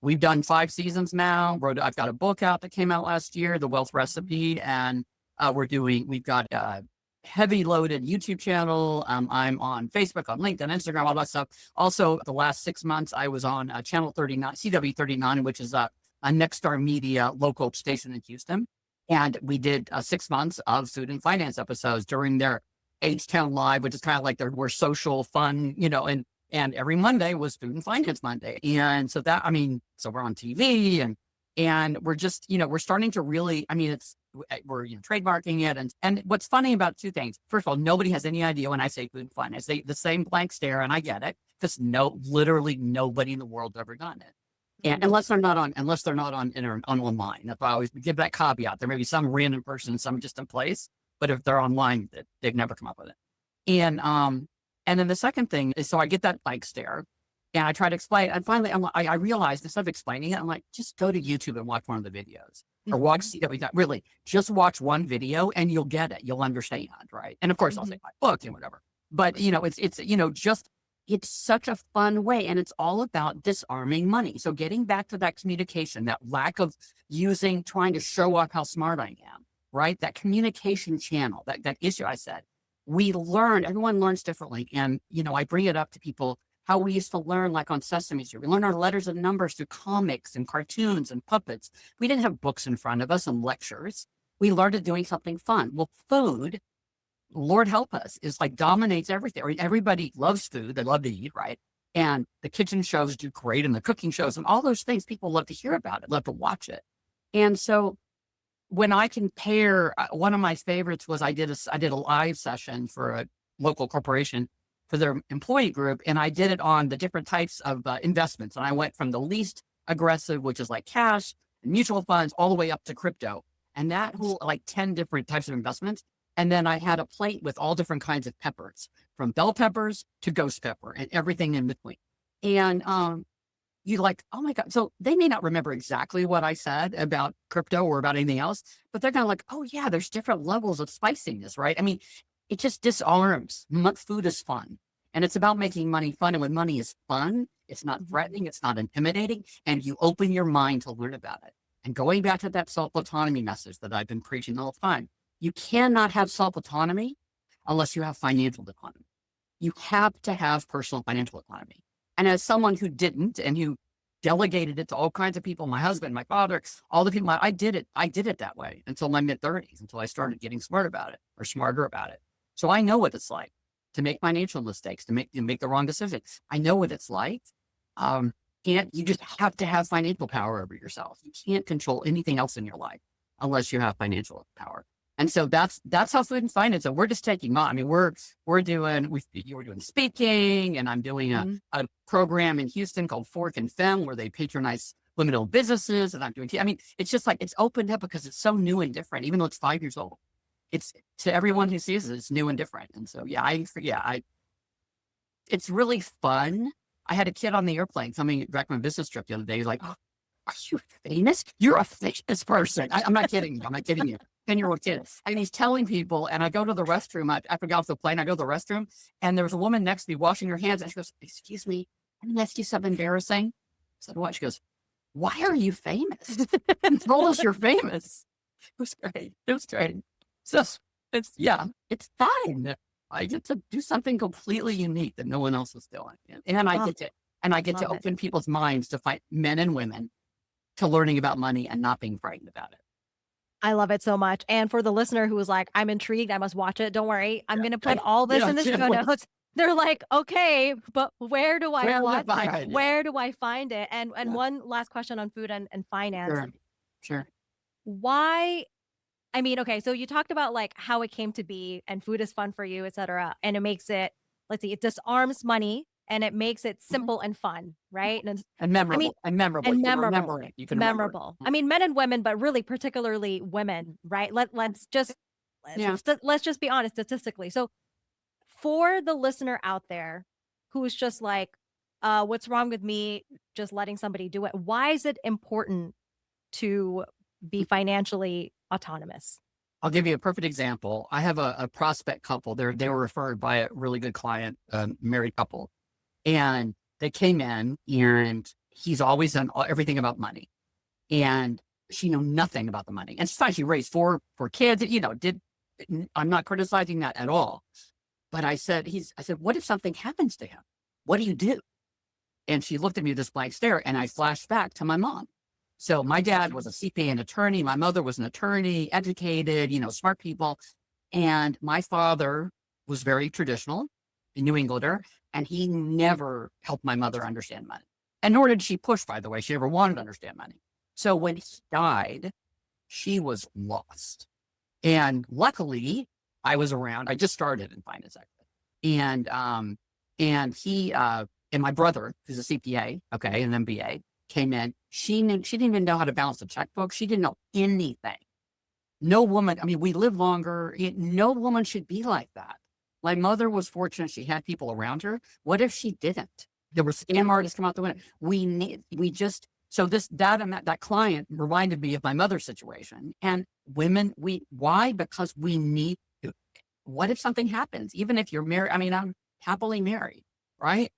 B: we've done 5 seasons now. I've got a book out that came out last year, The Wealth Recipe, and we've got a heavy loaded YouTube channel. I'm on Facebook, on LinkedIn, Instagram, all that stuff. Also, the last 6 months, I was on channel 39, CW39, which is a Nexstar Media local station in Houston. And we did 6 months of Food and Finance episodes during their H-Town Live, which is kind of like their social fun, and every Monday was Food and Finance Monday. And so so we're on TV and we're just, we're starting to really, we're trademarking it. And what's funny about 2 things. First of all, nobody has any idea when I say Food and Finance. The same blank stare, and I get it, because literally nobody in the world's ever done it. And unless they're not on online. That's why I always give that caveat. There may be some random person in some distant place, but if they're online, they've never come up with it. And then the second thing is, so I get that blank stare, and I try to explain. And finally, I realized, instead of explaining it, I'm like, just go to YouTube and watch one of the videos, or watch CW. Really, just watch one video, and you'll get it. You'll understand, right? And of course, I'll say my book and whatever. But it's such a fun way, and it's all about disarming money. So getting back to that communication, that lack of trying to show off how smart I am, right? That communication channel, that issue I said, everyone learns differently. And, I bring it up to people, how we used to learn, like on Sesame Street. We learned our letters and numbers through comics and cartoons and puppets. We didn't have books in front of us and lectures. We learned it doing something fun. Well, food, Lord help us, is like dominates everything. Everybody loves food. They love to eat, right? And the kitchen shows do great, and the cooking shows and all those things, people love to hear about it, love to watch it. And so when I compare, one of my favorites was I did a live session for a local corporation for their employee group, and I did it on the different types of investments. And I went from the least aggressive, which is like cash and mutual funds, all the way up to crypto, and that whole 10 different types of investments. And then I had a plate with all different kinds of peppers, from bell peppers to ghost pepper and everything in between. And you're like, oh my God. So they may not remember exactly what I said about crypto or about anything else, but they're kind of like, oh yeah, there's different levels of spiciness, right? It just disarms. Food is fun. And it's about making money fun. And when money is fun, it's not threatening, it's not intimidating, and you open your mind to learn about it. And going back to that self-autonomy message that I've been preaching all the time, you cannot have self-autonomy unless you have financial autonomy. You have to have personal financial autonomy. And as someone who didn't, and who delegated it to all kinds of people, my husband, my father, all the people, I did it that way until my mid-30s, until I started getting smart about it, or smarter about it. So I know what it's like to make financial mistakes, to make the wrong decisions. I know what it's like. You just have to have financial power over yourself. You can't control anything else in your life unless you have financial power. And so that's how Food and Finance. So we're just taking on. We're doing speaking, and I'm doing a program in Houston called Fork and Fem, where they patronize women-owned businesses, and I'm doing. It's just like it's opened up because it's so new and different, even though it's 5 years old. it's to everyone who sees it, it's new and different. And so, it's really fun. I had a kid on the airplane coming back from a business trip the other day. He's like, "Oh, are you famous? You're a famous person." I'm not kidding you. I'm not kidding you. 10-year-old kid. And he's telling people, and I go to the restroom. After I got off the plane, I go to the restroom, and there was a woman next to me washing her hands. And she goes, "Excuse me, can I ask you something embarrassing?" I said, "What?" She goes, "Why are you famous?" And told us you're famous. It was great. It was great. So it's fun. I get to do something completely unique that no one else is doing. And I get to open people's minds to find men and women to learning about money and not being frightened about it.
A: I love it so much. And for the listener who was like, I'm intrigued, I must watch it. Don't worry. I'm going to put all this in the show notes. They're like, okay, but where do I watch it? Where do I find it? And one last question on food and finance.
B: Sure.
A: Why? I mean, okay, so you talked about like how it came to be and food is fun for you, et cetera. And it makes it, let's see, it disarms money and it makes it simple and fun, right?
B: And memorable.
A: And memorable.
B: You can remember it.
A: I mean, men and women, but really particularly women, right? Let's just be honest statistically. So for the listener out there who's just like, what's wrong with me just letting somebody do it? Why is it important to be financially autonomous?
B: I'll give you a perfect example. I have a prospect couple. They were referred by a really good client, married couple, and they came in, and he's always done everything about money, and she knew nothing about the money. And she raised four kids. I'm not criticizing that at all, but I said, what if something happens to him? What do you do? And she looked at me with this blank stare, and I flashed back to my mom. So my dad was a CPA and attorney. My mother was an attorney, educated, smart people. And my father was very traditional, a New Englander, and he never helped my mother understand money. And nor did she push, by the way. She never wanted to understand money. So when he died, she was lost. And luckily, I was around. I just started in finance, actually. And he, and my brother, who's a CPA, an MBA, came in. She didn't even know how to balance a checkbook. She didn't know anything. No woman, we live longer. No woman should be like that. My mother was fortunate. She had people around her. What if she didn't? There were scam artists come out the window. So that client reminded me of my mother's situation. And women, why? Because we need to. What if something happens? Even if you're married, I'm happily married, right?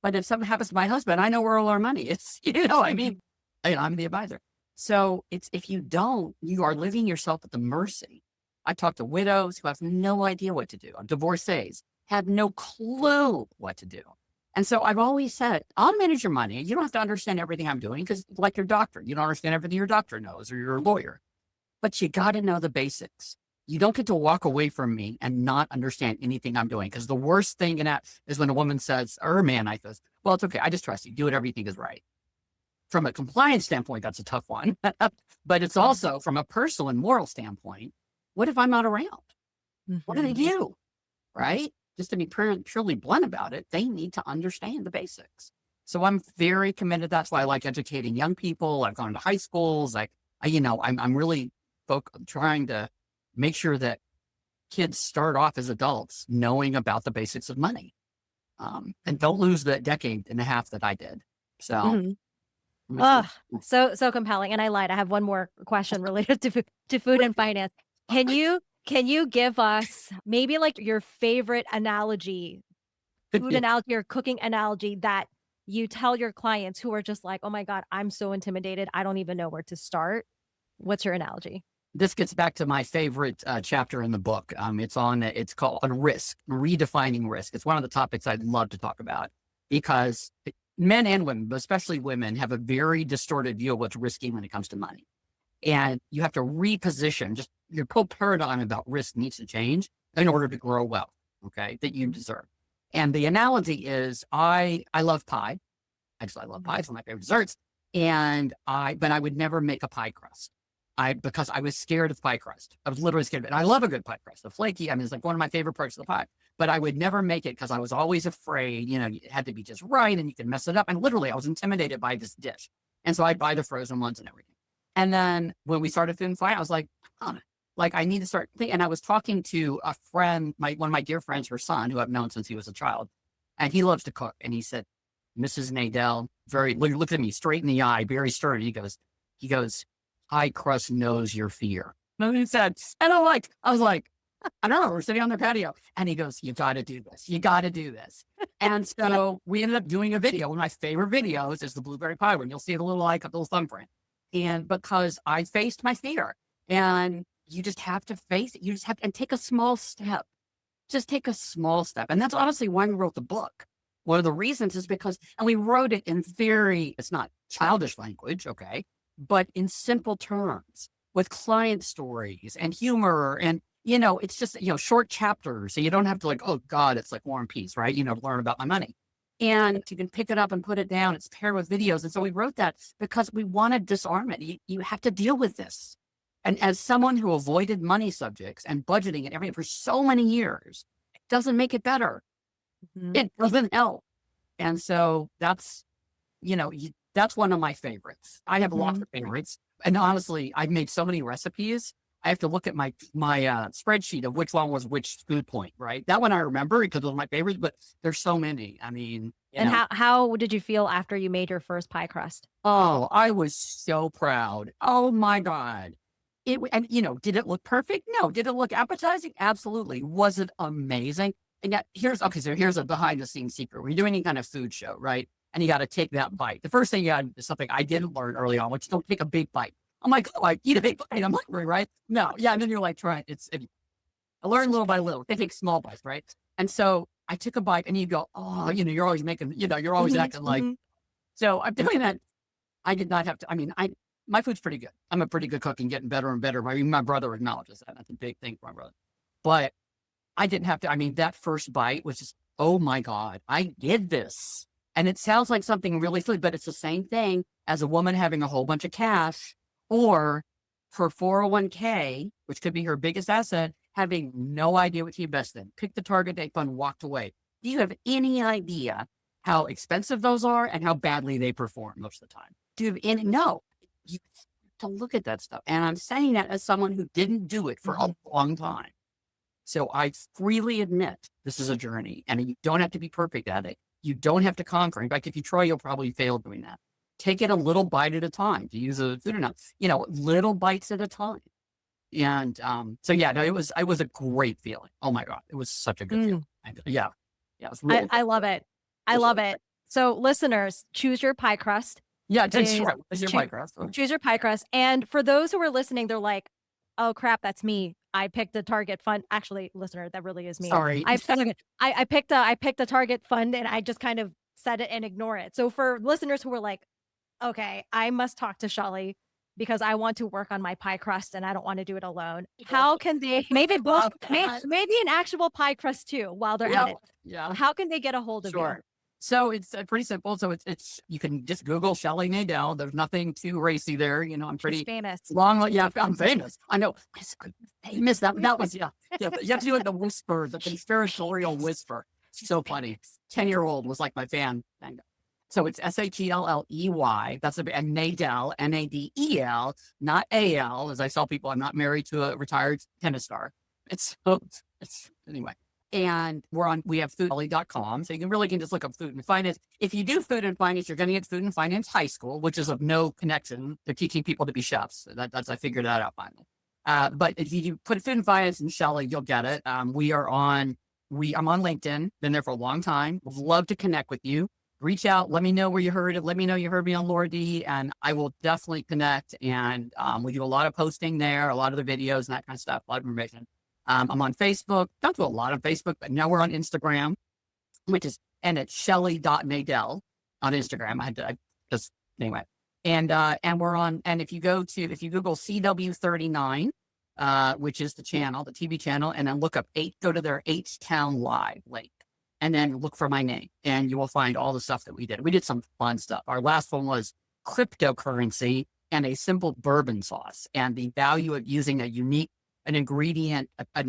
B: But if something happens to my husband, I know where all our money is. I'm the advisor. So if you don't, you are living yourself at the mercy. I talk to widows who have no idea what to do. Divorcees have no clue what to do. And so I've always said, I'll manage your money. You don't have to understand everything I'm doing because like your doctor, you don't understand everything your doctor knows or your lawyer, but you got to know the basics. You don't get to walk away from me and not understand anything I'm doing. Because the worst thing in that is when a woman says, or a man, says, well, it's okay. I just trust you. Do whatever you think is right. From a compliance standpoint, that's a tough one. But it's also from a personal and moral standpoint. What if I'm not around? Mm-hmm. What do they do? Right? Just to be purely blunt about it, they need to understand the basics. So I'm very committed. That's why I like educating young people. I've gone to high schools. I'm really trying to make sure that kids start off as adults knowing about the basics of money, and don't lose the decade and a half that I did. So,
A: so compelling. And I lied. I have one more question related to food and finance. Can you give us maybe like your favorite analogy, food analogy or cooking analogy that you tell your clients who are just like, oh my God, I'm so intimidated. I don't even know where to start. What's your analogy?
B: This gets back to my favorite chapter in the book. It's called Risk, Redefining Risk. It's one of the topics I'd love to talk about because men and women, but especially women, have a very distorted view of what's risky when it comes to money. And you have to reposition, just your whole paradigm about risk needs to change in order to grow wealth, that you deserve. And the analogy is I love pie. I love pie. It's one of my favorite desserts. But I would never make a pie crust. Because I was scared of pie crust. I was literally scared of it. And I love a good pie crust. The flaky, it's like one of my favorite parts of the pie. But I would never make it because I was always afraid, it had to be just right and you could mess it up. And literally I was intimidated by this dish. And so I'd buy the frozen ones and everything. And then when we started Food and Finance, I was like, like, I need to start thinking. And I was talking to a friend, one of my dear friends, her son, who I've known since he was a child, and he loves to cook. And he said, Mrs. Nadel, looked at me straight in the eye, very stern. He goes, high crust knows your fear. And he said, and I was like, I don't know, we're sitting on their patio. And he goes, you got to do this. You got to do this. And so we ended up doing a video. One of my favorite videos is the blueberry pie one. You'll see the little thumbprint. And because I faced my fear, and you just have to face it. You just have to, and take a small step. Just take a small step. And that's honestly why we wrote the book. One of the reasons is because, and we wrote it in very, it's not childish language, okay, but in simple terms with client stories and humor. And, it's just, short chapters. So you don't have to oh God, it's like War and Peace, right? Learn about my money. And you can pick it up and put it down. It's paired with videos. And so we wrote that because we want to disarm it. You have to deal with this. And as someone who avoided money subjects and budgeting and everything for so many years, it doesn't make it better. Mm-hmm. It doesn't help. And so that's, that's one of my favorites. I have lots of favorites. And honestly, I've made so many recipes. I have to look at my spreadsheet of which one was which food point, right? That one I remember because it was my favorite, but there's so many. I mean,
A: and how did you feel after you made your first pie crust?
B: Oh, I was so proud. Oh my God. Did it look perfect? No. Did it look appetizing? Absolutely. Was it amazing? And yet here's a behind the scenes secret. When you're doing any kind of food show, right? And you got to take that bite. The first thing you got is something I didn't learn early on, which don't take a big bite. I'm like, oh, I eat a big bite. I'm hungry, right? No. Yeah. And then you're like, try it. I learned little by little. They take small bites, right? And so I took a bite and you go, oh, you're always making, you're always acting like, so I'm doing that. I did not have to, my food's pretty good. I'm a pretty good cook and getting better and better. My brother acknowledges that. That's a big thing for my brother. But I didn't have to. That first bite was just, oh my God, I did this. And it sounds like something really silly, but it's the same thing as a woman having a whole bunch of cash or her 401k, which could be her biggest asset, having no idea what to invest in. Picked the target date fund, walked away. Do you have any idea how expensive those are and how badly they perform most of the time? Do you have any? No. You have to look at that stuff. And I'm saying that as someone who didn't do it for a long time. So I freely admit this is a journey and you don't have to be perfect at it. You don't have to conquer. In fact, if you try, you'll probably fail doing that. Take it a little bite at a time, to use a food analogy, little bites at a time. And it was a great feeling. Oh my God. It was such a good feeling. Yeah. Yeah. It was really
A: I love it. I love it. So listeners, choose your pie crust.
B: Yeah, that's right. Your pie crust.
A: Choose your pie crust. And for those who are listening, they're like, oh crap, that's me. I picked a Target fund. Actually, listener, that really is me.
B: Sorry.
A: I picked a Target fund and I just kind of set it and ignore it. So for listeners who were like, okay, I must talk to Shelley because I want to work on my pie crust and I don't want to do it alone. How can they maybe an actual pie crust too while they're at it?
B: Yeah.
A: How can they get a hold of you?
B: So it's pretty simple. So it's you can just Google Shelley Nadel. There's nothing too racy there. I'm pretty
A: She's famous.
B: Yeah, I'm famous. I know. Famous. That was yeah. You have to do it the whisper, the conspiratorial whisper. It's so funny. 10-year-old was like my fan. So it's Shelley. That's and Nadel, Nadel, not Al. As I tell people, I'm not married to a retired tennis star. It's anyway. And we have foodshelley.com. So you can just look up food and finance. If you do food and finance, you're going to get food and finance high school, which is of no connection to teaching people to be chefs. I figured that out finally. But if you put food and finance in Shelley, you'll get it. I'm on LinkedIn, been there for a long time. Would love to connect with you. Reach out. Let me know where you heard it. Let me know you heard me on Laura D, and I will definitely connect. And we do a lot of posting there, a lot of the videos and that kind of stuff, a lot of information. I'm on Facebook. Don't do a lot on Facebook, but now we're on Instagram, and it's Shelley.Nadel on Instagram. Anyway. And we're on, and if you Google CW39, which is the channel, the TV channel, and then go to their H-Town Live link, and then look for my name, and you will find all the stuff that we did. We did some fun stuff. Our last one was cryptocurrency and a simple bourbon sauce, and the value of using an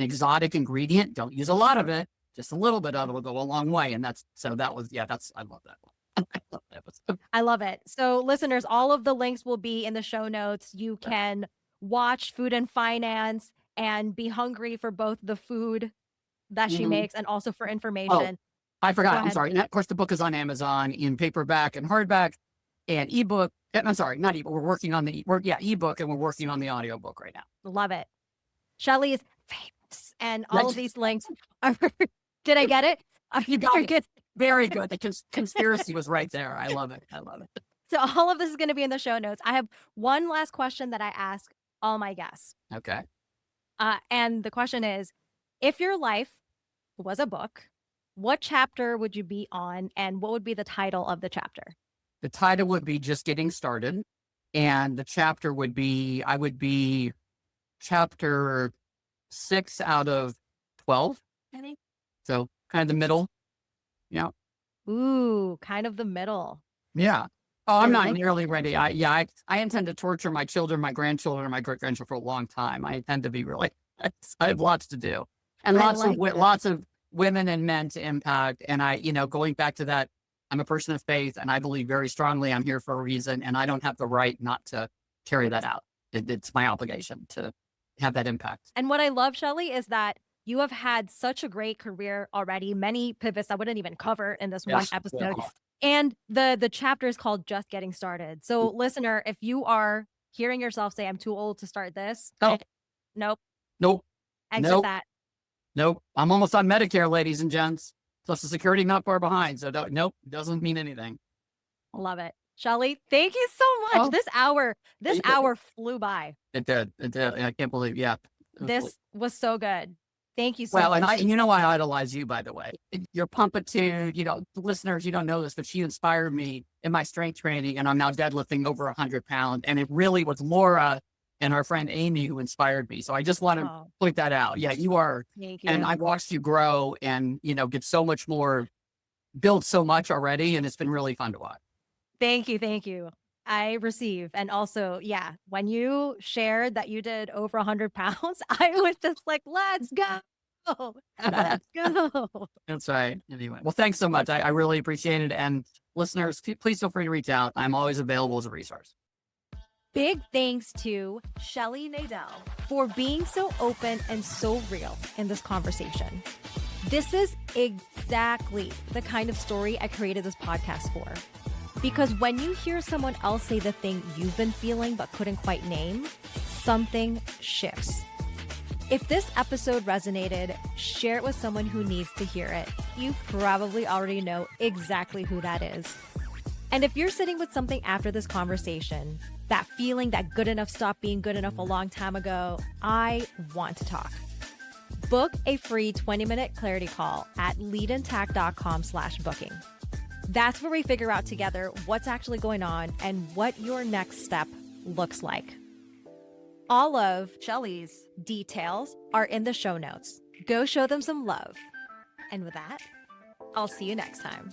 B: exotic ingredient. Don't use a lot of it. Just a little bit of it will go a long way. And I love that one.
A: I love it. So listeners, all of the links will be in the show notes. You can watch Food and Finance and be hungry for both the food that she makes and also for
B: Oh,
A: information.
B: I
A: Go
B: forgot. I'm
A: ahead.
B: sorry. And of course, the book is on Amazon in paperback and hardback and ebook. I'm sorry, not ebook. We're working on the ebook, and we're working on the audiobook right now.
A: Love it. Shelley is famous, and all of
B: That's-
A: these links are. Did I get it?
B: You got
A: Very
B: it.
A: good.
B: Very good. The conspiracy was right there. I love it. I love it.
A: So all of this is going to be in the show notes. I have one last question that I ask all my guests.
B: Okay.
A: And the question is, if your life was a book, what chapter would you be on, and what would be the title of the chapter?
B: The title would be Just Getting Started, and the chapter would be, I would be chapter 6 out of 12, I think. So kind of the middle. Yeah.
A: Ooh, kind of the middle.
B: Yeah. Oh, I'm
A: I
B: not
A: like
B: nearly ready. I intend to torture my children, my grandchildren, and my great grandchildren for a long time. I intend to be really, I have lots to do, and
A: I
B: lots
A: like
B: of
A: it.
B: lots of women and men to impact. And I, going back to that, I'm a person of faith, and I believe very strongly I'm here for a reason, and I don't have the right not to carry that out. It's my obligation to have that impact.
A: And what I love, Shelley, is that you have had such a great career already, many pivots I wouldn't even cover in this one
B: Yes.
A: episode. And the chapter is called Just Getting Started. So listener, if you are hearing yourself say, I'm too old to start this.
B: Oh.
A: Nope.
B: Nope.
A: Exit
B: Nope.
A: that.
B: Nope. I'm almost on Medicare, ladies and gents. Social Security not far behind. So nope, doesn't mean anything.
A: Love it. Shelley, thank you so much.
B: Oh.
A: This hour flew by.
B: It did. I can't believe, yeah.
A: This was so good. Thank you so
B: Well,
A: much.
B: and I idolize you, by the way. Your pumpitude, listeners, you don't know this, but she inspired me in my strength training, and I'm now deadlifting over 100 pounds. And it really was Laura and our friend Amy who inspired me. So I just want to point that out. Yeah, you are.
A: Thank you.
B: And I've watched you grow and, get so much more, build so much already. And it's been really fun to watch.
A: Thank you. Thank you. I receive. And also, yeah, when you shared that you did over 100 pounds, I was just like, let's go. Let's go.
B: That's right. Anyway, well, thanks so much. I really appreciate it. And listeners, please feel free to reach out. I'm always available as a resource.
A: Big thanks to Shelley Nadel for being so open and so real in this conversation. This is exactly the kind of story I created this podcast for. Because when you hear someone else say the thing you've been feeling but couldn't quite name, something shifts. If this episode resonated, share it with someone who needs to hear it. You probably already know exactly who that is. And if you're sitting with something after this conversation, that feeling that good enough stopped being good enough a long time ago, I want to talk. Book a free 20-minute clarity call at leadintact.com/booking. That's where we figure out together what's actually going on and what your next step looks like. All of Shelley's details are in the show notes. Go show them some love. And with that, I'll see you next time.